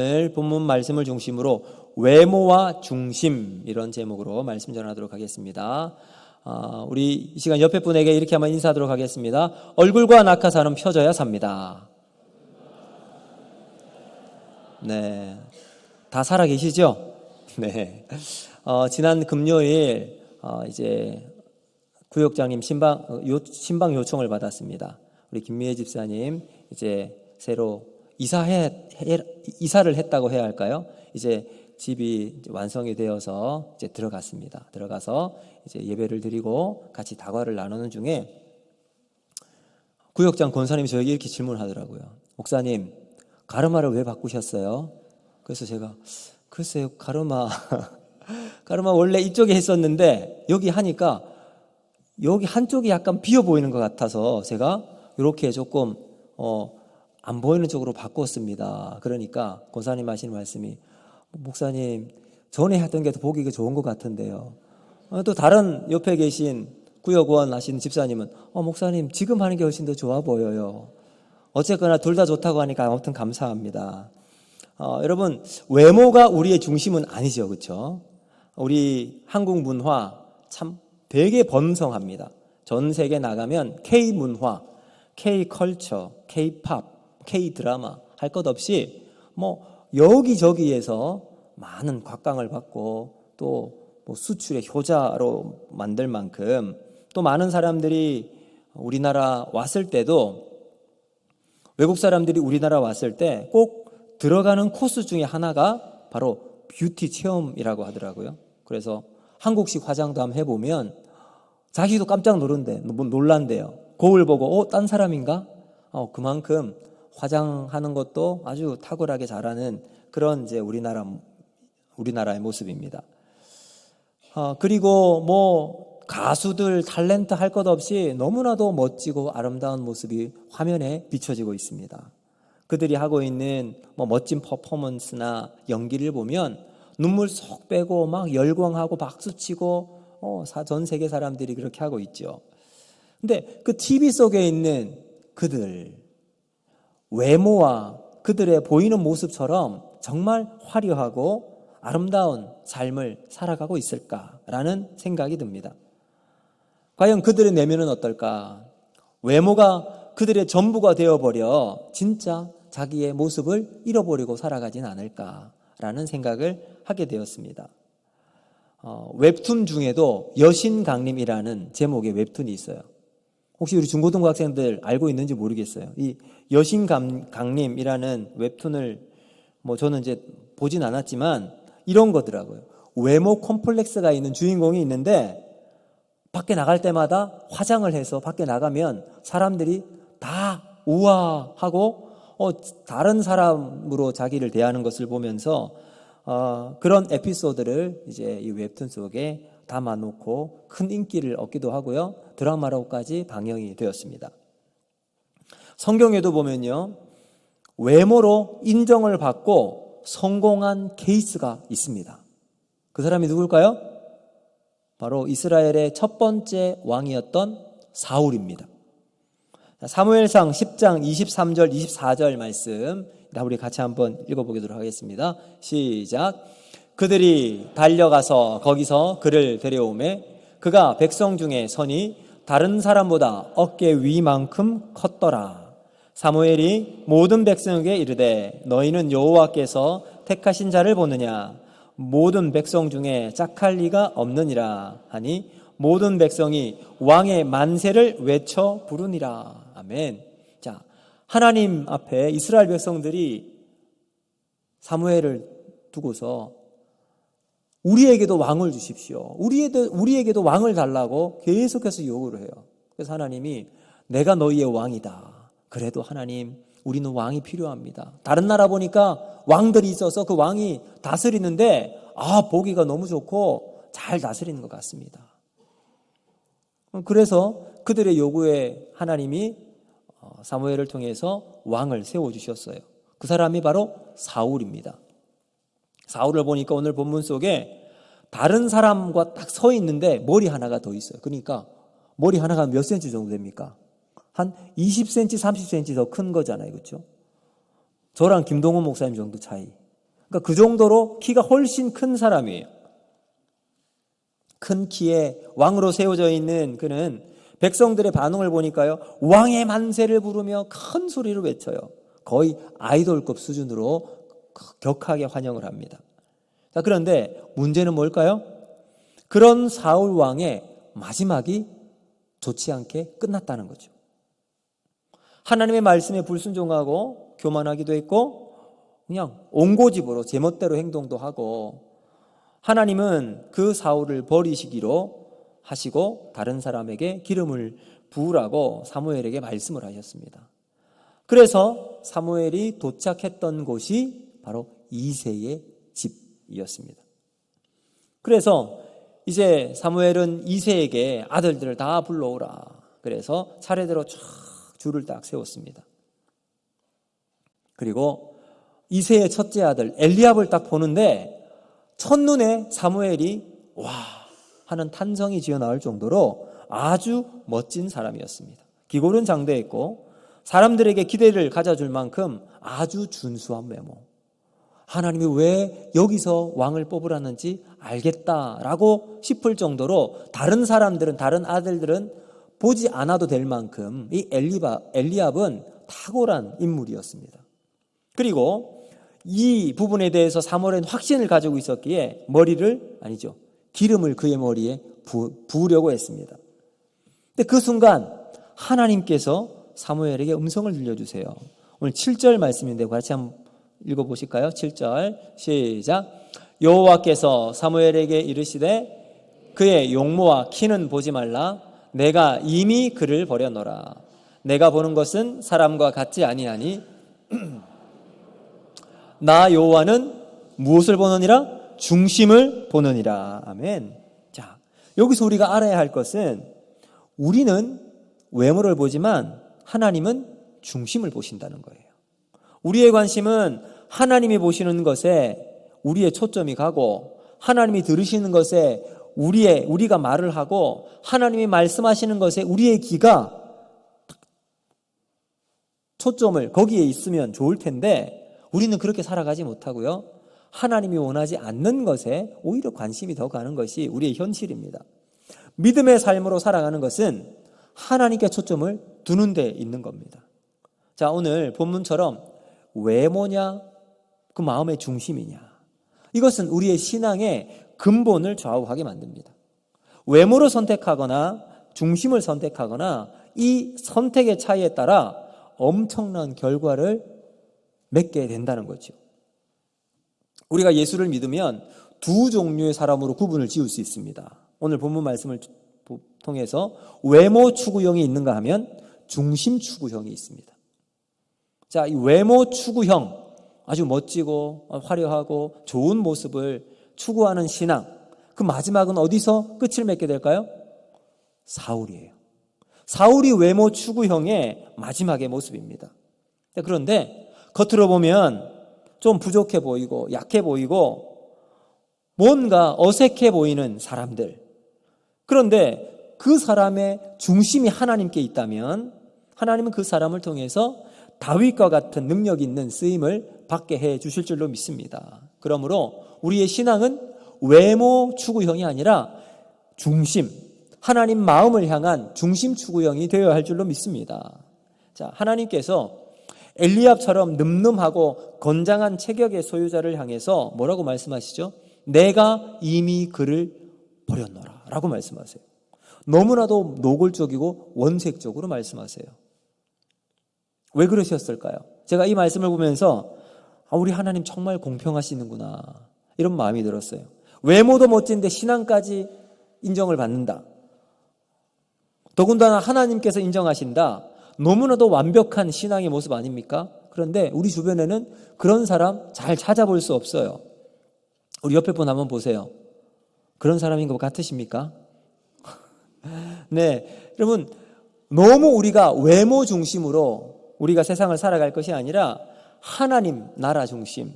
오늘 본문 말씀을 중심으로 외모와 중심, 이런 제목으로 말씀 전하도록 하겠습니다. 우리 이 시간 옆에 분에게 이렇게 한번 인사하도록 하겠습니다. 얼굴과 낙하산은 펴져야 삽니다. 네, 다 살아 계시죠? 네. 지난 금요일 이제 구역장님 신방 요청을 받았습니다. 우리 김미애 집사님 이제 새로 이사를 했다고 해야 할까요? 이제 집이 완성이 되어서 이제 들어갔습니다. 들어가서 이제 예배를 드리고 같이 다과를 나누는 중에 구역장 권사님이 저에게 이렇게 질문하더라고요. 목사님, 가르마를 왜 바꾸셨어요? 그래서 제가 글쎄요, 가르마 원래 이쪽에 했었는데 여기 하니까 여기 한쪽이 약간 비어 보이는 것 같아서 제가 이렇게 조금 안 보이는 쪽으로 바꿨습니다. 그러니까 권사님 하시는 말씀이, 목사님 전에 하던 게 더 보기가 좋은 것 같은데요. 또 다른 옆에 계신 구역원 하시는 집사님은 목사님 지금 하는 게 훨씬 더 좋아 보여요. 어쨌거나 둘 다 좋다고 하니까 아무튼 감사합니다. 여러분, 외모가 우리의 중심은 아니죠, 그렇죠? 우리 한국 문화 참 되게 번성합니다. 전 세계 나가면 K 문화, K 컬처, K 팝, K 드라마 할 것 없이 뭐 여기저기에서 많은 곽강을 받고 또 뭐 수출의 효자로 만들 만큼 또 많은 사람들이 우리나라 왔을 때도, 외국 사람들이 우리나라 왔을 때 꼭 들어가는 코스 중에 하나가 바로 뷰티 체험이라고 하더라고요. 그래서 한국식 화장도 한번 해보면 자기도 깜짝 놀란대요. 거울 보고 딴 사람인가? 그만큼 화장하는 것도 아주 탁월하게 잘하는 그런 이제 우리나라의 모습입니다. 그리고 뭐 가수들 탤런트 할 것 없이 너무나도 멋지고 아름다운 모습이 화면에 비춰지고 있습니다. 그들이 하고 있는 뭐 멋진 퍼포먼스나 연기를 보면 눈물 쏙 빼고 막 열광하고 박수치고 전 세계 사람들이 그렇게 하고 있죠. 근데 그 TV 속에 있는 그들 외모와 그들의 보이는 모습처럼 정말 화려하고 아름다운 삶을 살아가고 있을까라는 생각이 듭니다. 과연 그들의 내면은 어떨까? 외모가 그들의 전부가 되어버려 진짜 자기의 모습을 잃어버리고 살아가진 않을까라는 생각을 하게 되었습니다. 웹툰 중에도 여신강림이라는 제목의 웹툰이 있어요. 혹시 우리 중고등부 학생들 알고 있는지 모르겠어요. 이 여신강림이라는 웹툰을 저는 이제 보진 않았지만 이런 거더라고요. 외모 콤플렉스가 있는 주인공이 있는데 밖에 나갈 때마다 화장을 해서 밖에 나가면 사람들이 다 우아하고 다른 사람으로 자기를 대하는 것을 보면서 그런 에피소드를 이제 이 웹툰 속에 담아놓고 큰 인기를 얻기도 하고요. 드라마로까지 방영이 되었습니다. 성경에도 보면요, 외모로 인정을 받고 성공한 케이스가 있습니다. 그 사람이 누굴까요? 바로 이스라엘의 첫 번째 왕이었던 사울입니다. 사무엘상 10장 23절 24절 말씀 우리 같이 한번 읽어보도록 하겠습니다. 시작. 그들이 달려가서 거기서 그를 데려오매 그가 백성 중에 선이 다른 사람보다 어깨 위만큼 컸더라. 사무엘이 모든 백성에게 이르되 너희는 여호와께서 택하신 자를 보느냐? 모든 백성 중에 짝할 리가 없느니라 하니 모든 백성이 왕의 만세를 외쳐 부르니라. 아멘. 자, 하나님 앞에 이스라엘 백성들이 사무엘을 두고서 우리에게도 왕을 주십시오. 우리에게도 왕을 달라고 계속해서 요구를 해요. 그래서 하나님이 내가 너희의 왕이다. 그래도 하나님, 우리는 왕이 필요합니다. 다른 나라 보니까 왕들이 있어서 그 왕이 다스리는데 보기가 너무 좋고 잘 다스리는 것 같습니다. 그래서 그들의 요구에 하나님이 사무엘을 통해서 왕을 세워주셨어요. 그 사람이 바로 사울입니다. 사울을 보니까 오늘 본문 속에 다른 사람과 딱 서 있는데 머리 하나가 더 있어요. 그러니까 머리 하나가 몇 센치 정도 됩니까? 한 20cm, 30cm 더 큰 거잖아요. 그렇죠? 저랑 김동훈 목사님 정도 차이. 그러니까 그 정도로 키가 훨씬 큰 사람이에요. 큰 키에 왕으로 세워져 있는 그는 백성들의 반응을 보니까요, 왕의 만세를 부르며 큰 소리로 외쳐요. 거의 아이돌급 수준으로 격하게 환영을 합니다. 자, 그런데 문제는 뭘까요? 그런 사울 왕의 마지막이 좋지 않게 끝났다는 거죠. 하나님의 말씀에 불순종하고 교만하기도 했고, 그냥 옹고집으로 제멋대로 행동도 하고, 하나님은 그 사울을 버리시기로 하시고 다른 사람에게 기름을 부으라고 사무엘에게 말씀을 하셨습니다. 그래서 사무엘이 도착했던 곳이 바로 이새의 집이었습니다. 그래서 이제 사무엘은 이새에게 아들들을 다 불러오라. 그래서 차례대로 쫙 줄을 딱 세웠습니다. 그리고 이새의 첫째 아들 엘리압을 딱 보는데 첫눈에 사무엘이 와 하는 탄성이 지어나올 정도로 아주 멋진 사람이었습니다. 기골은 장대했고 사람들에게 기대를 가져줄 만큼 아주 준수한 외모. 하나님이 왜 여기서 왕을 뽑으라는지 알겠다라고 싶을 정도로 다른 사람들은, 다른 아들들은 보지 않아도 될 만큼 이 엘리압은 탁월한 인물이었습니다. 그리고 이 부분에 대해서 사무엘은 확신을 가지고 있었기에 기름을 그의 머리에 부으려고 했습니다. 근데 그 순간 하나님께서 사무엘에게 음성을 들려주세요. 오늘 7절 말씀인데 같이 한번 읽어보실까요? 7절 시작. 여호와께서 사무엘에게 이르시되 그의 용모와 키는 보지 말라. 내가 이미 그를 버려놓으라. 내가 보는 것은 사람과 같지 아니하니 나 여호와는 무엇을 보느니라? 중심을 보느니라. 아멘. 자, 여기서 우리가 알아야 할 것은 우리는 외모를 보지만 하나님은 중심을 보신다는 거예요. 우리의 관심은 하나님이 보시는 것에 우리의 초점이 가고 하나님이 들으시는 것에 우리가 말을 하고 하나님이 말씀하시는 것에 우리의 귀가 초점을 거기에 있으면 좋을 텐데 우리는 그렇게 살아가지 못하고요. 하나님이 원하지 않는 것에 오히려 관심이 더 가는 것이 우리의 현실입니다. 믿음의 삶으로 살아가는 것은 하나님께 초점을 두는 데 있는 겁니다. 자, 오늘 본문처럼 외모냐, 그 마음의 중심이냐, 이것은 우리의 신앙의 근본을 좌우하게 만듭니다. 외모를 선택하거나 중심을 선택하거나 이 선택의 차이에 따라 엄청난 결과를 맺게 된다는 거죠. 우리가 예수를 믿으면 두 종류의 사람으로 구분을 지을 수 있습니다. 오늘 본문 말씀을 통해서 외모 추구형이 있는가 하면 중심 추구형이 있습니다. 자, 이 외모 추구형, 아주 멋지고 화려하고 좋은 모습을 추구하는 신앙, 그 마지막은 어디서 끝을 맺게 될까요? 사울이에요. 사울이 외모 추구형의 마지막의 모습입니다. 그런데 겉으로 보면 좀 부족해 보이고 약해 보이고 뭔가 어색해 보이는 사람들, 그런데 그 사람의 중심이 하나님께 있다면 하나님은 그 사람을 통해서 다윗과 같은 능력 있는 쓰임을 받게 해 주실 줄로 믿습니다. 그러므로 우리의 신앙은 외모 추구형이 아니라 중심, 하나님 마음을 향한 중심 추구형이 되어야 할 줄로 믿습니다. 자, 하나님께서 엘리압처럼 늠름하고 건장한 체격의 소유자를 향해서 뭐라고 말씀하시죠? 내가 이미 그를 버렸노라 라고 말씀하세요. 너무나도 노골적이고 원색적으로 말씀하세요. 왜 그러셨을까요? 제가 이 말씀을 보면서 우리 하나님 정말 공평하시는구나 이런 마음이 들었어요. 외모도 멋진데 신앙까지 인정을 받는다. 더군다나 하나님께서 인정하신다. 너무나도 완벽한 신앙의 모습 아닙니까? 그런데 우리 주변에는 그런 사람 잘 찾아볼 수 없어요. 우리 옆에 분 한번 보세요. 그런 사람인 것 같으십니까? 네, 여러분 너무 우리가 외모 중심으로 우리가 세상을 살아갈 것이 아니라 하나님 나라 중심.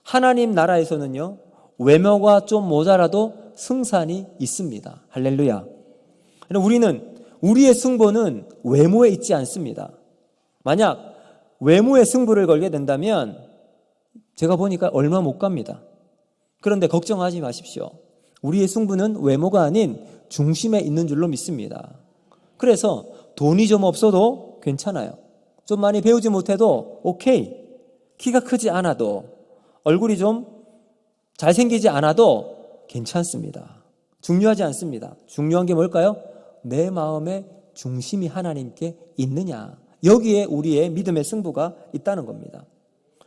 하나님 나라에서는요, 외모가 좀 모자라도 승산이 있습니다. 할렐루야. 우리의 승부는 외모에 있지 않습니다. 만약 외모에 승부를 걸게 된다면 제가 보니까 얼마 못 갑니다. 그런데 걱정하지 마십시오. 우리의 승부는 외모가 아닌 중심에 있는 줄로 믿습니다. 그래서 돈이 좀 없어도 괜찮아요. 좀 많이 배우지 못해도 오케이. 키가 크지 않아도, 얼굴이 좀 잘생기지 않아도 괜찮습니다. 중요하지 않습니다. 중요한 게 뭘까요? 내 마음의 중심이 하나님께 있느냐. 여기에 우리의 믿음의 승부가 있다는 겁니다.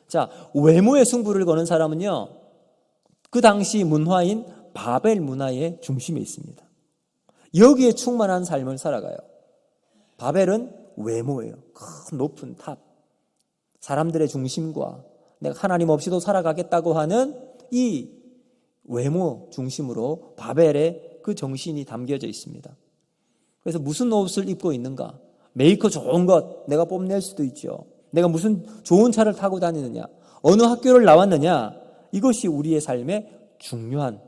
자, 외모의 승부를 거는 사람은요, 그 당시 문화인 바벨 문화의 중심에 있습니다. 여기에 충만한 삶을 살아가요. 바벨은 외모예요. 큰 높은 탑. 사람들의 중심과 내가 하나님 없이도 살아가겠다고 하는 이 외모 중심으로 바벨의 그 정신이 담겨져 있습니다. 그래서 무슨 옷을 입고 있는가? 메이커 좋은 것 내가 뽐낼 수도 있죠. 내가 무슨 좋은 차를 타고 다니느냐? 어느 학교를 나왔느냐? 이것이 우리의 삶의 중요한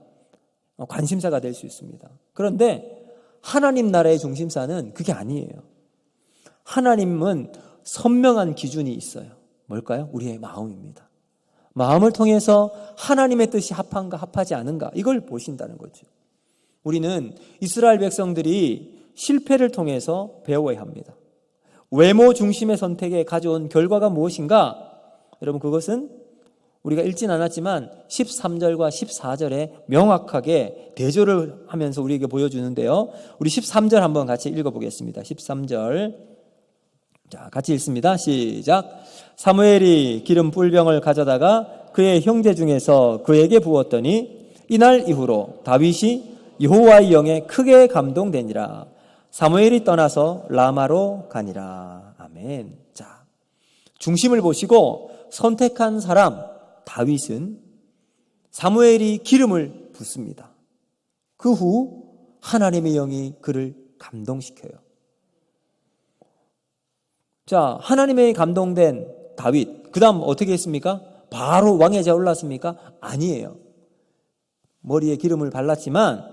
관심사가 될 수 있습니다. 그런데 하나님 나라의 중심사는 그게 아니에요. 하나님은 선명한 기준이 있어요. 뭘까요? 우리의 마음입니다. 마음을 통해서 하나님의 뜻이 합한가 합하지 않은가 이걸 보신다는 거죠. 우리는 이스라엘 백성들이 실패를 통해서 배워야 합니다. 외모 중심의 선택에 가져온 결과가 무엇인가? 여러분, 그것은 우리가 읽진 않았지만 13절과 14절에 명확하게 대조를 하면서 우리에게 보여주는데요. 우리 13절 한번 같이 읽어보겠습니다. 13절. 자, 같이 읽습니다. 시작. 사무엘이 기름 뿔병을 가져다가 그의 형제 중에서 그에게 부었더니 이날 이후로 다윗이 여호와의 영에 크게 감동되니라. 사무엘이 떠나서 라마로 가니라. 아멘. 자, 중심을 보시고 선택한 사람 다윗은 사무엘이 기름을 붓습니다. 그 후 하나님의 영이 그를 감동시켜요. 자, 하나님의 감동된 다윗, 그 다음 어떻게 했습니까? 바로 왕의 자리에 올랐습니까? 아니에요. 머리에 기름을 발랐지만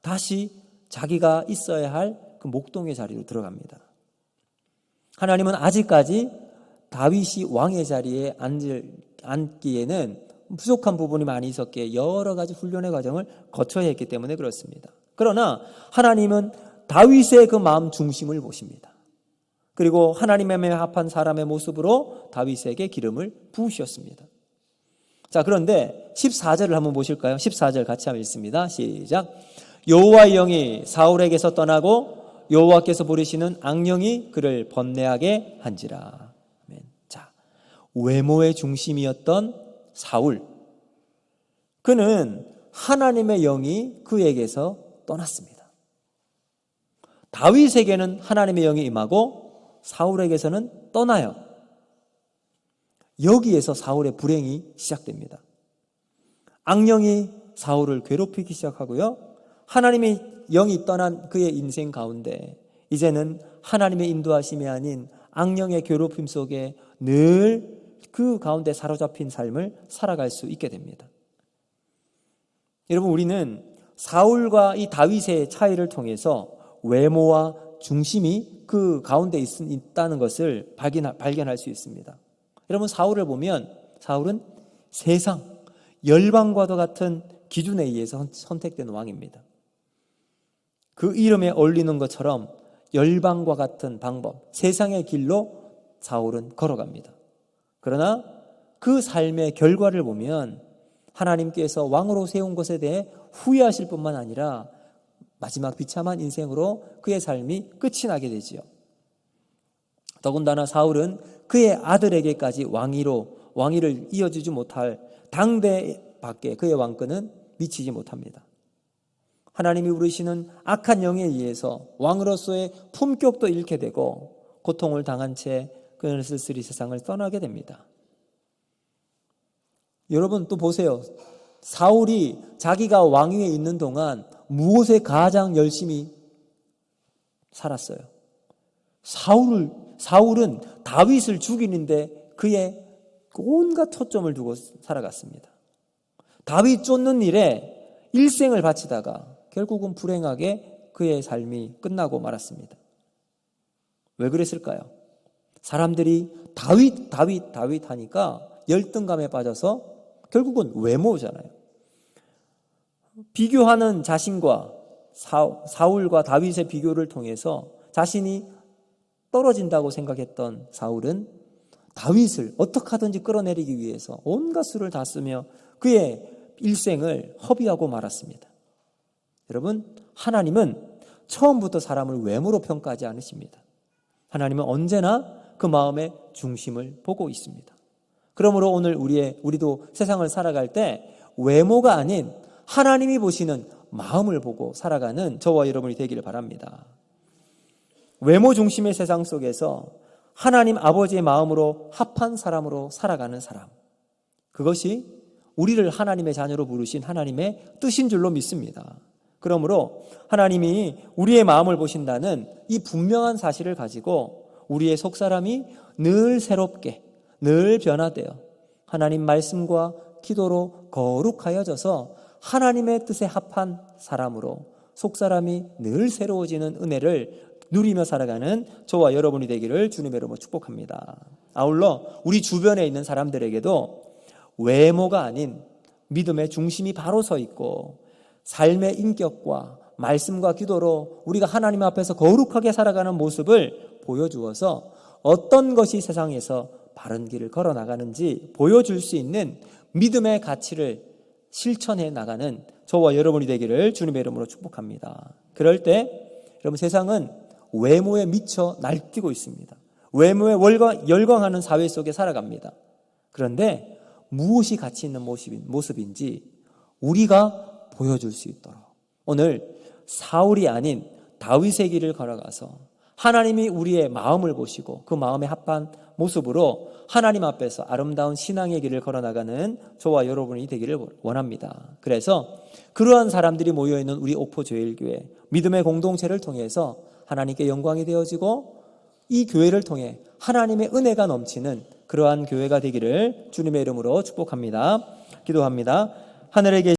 다시 자기가 있어야 할 그 목동의 자리로 들어갑니다. 하나님은 아직까지 다윗이 왕의 자리에 앉기에는 부족한 부분이 많이 있었기에 여러 가지 훈련의 과정을 거쳐야 했기 때문에 그렇습니다. 그러나 하나님은 다윗의 그 마음 중심을 보십니다. 그리고 하나님의 합한 사람의 모습으로 다윗에게 기름을 부으셨습니다. 자, 그런데 14절을 한번 보실까요? 14절 같이 한번 읽습니다. 시작. 여호와의 영이 사울에게서 떠나고 여호와께서 부르시는 악령이 그를 번뇌하게 한지라. 아멘. 자, 외모의 중심이었던 사울, 그는 하나님의 영이 그에게서 떠났습니다. 다윗에게는 하나님의 영이 임하고 사울에게서는 떠나요. 여기에서 사울의 불행이 시작됩니다. 악령이 사울을 괴롭히기 시작하고요. 하나님의 영이 떠난 그의 인생 가운데 이제는 하나님의 인도하심이 아닌 악령의 괴롭힘 속에 늘 그 가운데 사로잡힌 삶을 살아갈 수 있게 됩니다. 여러분, 우리는 사울과 이 다윗의 차이를 통해서 외모와 중심이 그 가운데 있다는 것을 발견할 수 있습니다. 여러분, 사울을 보면 사울은 세상, 열방과도 같은 기준에 의해서 선택된 왕입니다. 그 이름에 어울리는 것처럼 열방과 같은 방법, 세상의 길로 사울은 걸어갑니다. 그러나 그 삶의 결과를 보면 하나님께서 왕으로 세운 것에 대해 후회하실 뿐만 아니라 마지막 비참한 인생으로 그의 삶이 끝이 나게 되지요. 더군다나 사울은 그의 아들에게까지 왕위를 이어주지 못할 당대밖에 그의 왕권은 미치지 못합니다. 하나님이 부르시는 악한 영에 의해서 왕으로서의 품격도 잃게 되고 고통을 당한 채 그는 쓸쓸히 세상을 떠나게 됩니다. 여러분, 또 보세요. 사울이 자기가 왕위에 있는 동안 무엇에 가장 열심히 살았어요? 사울은 다윗을 죽이는데 그의 온갖 초점을 두고 살아갔습니다. 다윗 쫓는 일에 일생을 바치다가 결국은 불행하게 그의 삶이 끝나고 말았습니다. 왜 그랬을까요? 사람들이 다윗 하니까 열등감에 빠져서 결국은 외모잖아요. 비교하는 자신과 사울과 다윗의 비교를 통해서 자신이 떨어진다고 생각했던 사울은 다윗을 어떻게 하든지 끌어내리기 위해서 온갖 수를 다 쓰며 그의 일생을 허비하고 말았습니다. 여러분, 하나님은 처음부터 사람을 외모로 평가하지 않으십니다. 하나님은 언제나 그 마음의 중심을 보고 있습니다. 그러므로 오늘 우리도 세상을 살아갈 때 외모가 아닌 하나님이 보시는 마음을 보고 살아가는 저와 여러분이 되기를 바랍니다. 외모 중심의 세상 속에서 하나님 아버지의 마음으로 합한 사람으로 살아가는 사람, 그것이 우리를 하나님의 자녀로 부르신 하나님의 뜻인 줄로 믿습니다. 그러므로 하나님이 우리의 마음을 보신다는 이 분명한 사실을 가지고 우리의 속사람이 늘 새롭게, 늘 변화되어 하나님 말씀과 기도로 거룩하여져서 하나님의 뜻에 합한 사람으로 속사람이 늘 새로워지는 은혜를 누리며 살아가는 저와 여러분이 되기를 주님의 이름으로 축복합니다. 아울러 우리 주변에 있는 사람들에게도 외모가 아닌 믿음의 중심이 바로 서 있고 삶의 인격과 말씀과 기도로 우리가 하나님 앞에서 거룩하게 살아가는 모습을 보여주어서 어떤 것이 세상에서 바른 길을 걸어 나가는지 보여줄 수 있는 믿음의 가치를 실천해 나가는 저와 여러분이 되기를 주님의 이름으로 축복합니다. 그럴 때 여러분, 세상은 외모에 미쳐 날뛰고 있습니다. 외모에 열광하는 사회 속에 살아갑니다. 그런데 무엇이 가치 있는 모습인지 우리가 보여줄 수 있도록 오늘 사울이 아닌 다윗의 길을 걸어가서 하나님이 우리의 마음을 보시고 그 마음에 합한 모습으로 하나님 앞에서 아름다운 신앙의 길을 걸어나가는 저와 여러분이 되기를 원합니다. 그래서 그러한 사람들이 모여있는 우리 옥포제일교회 믿음의 공동체를 통해서 하나님께 영광이 되어지고 이 교회를 통해 하나님의 은혜가 넘치는 그러한 교회가 되기를 주님의 이름으로 축복합니다. 기도합니다. 하늘에 계신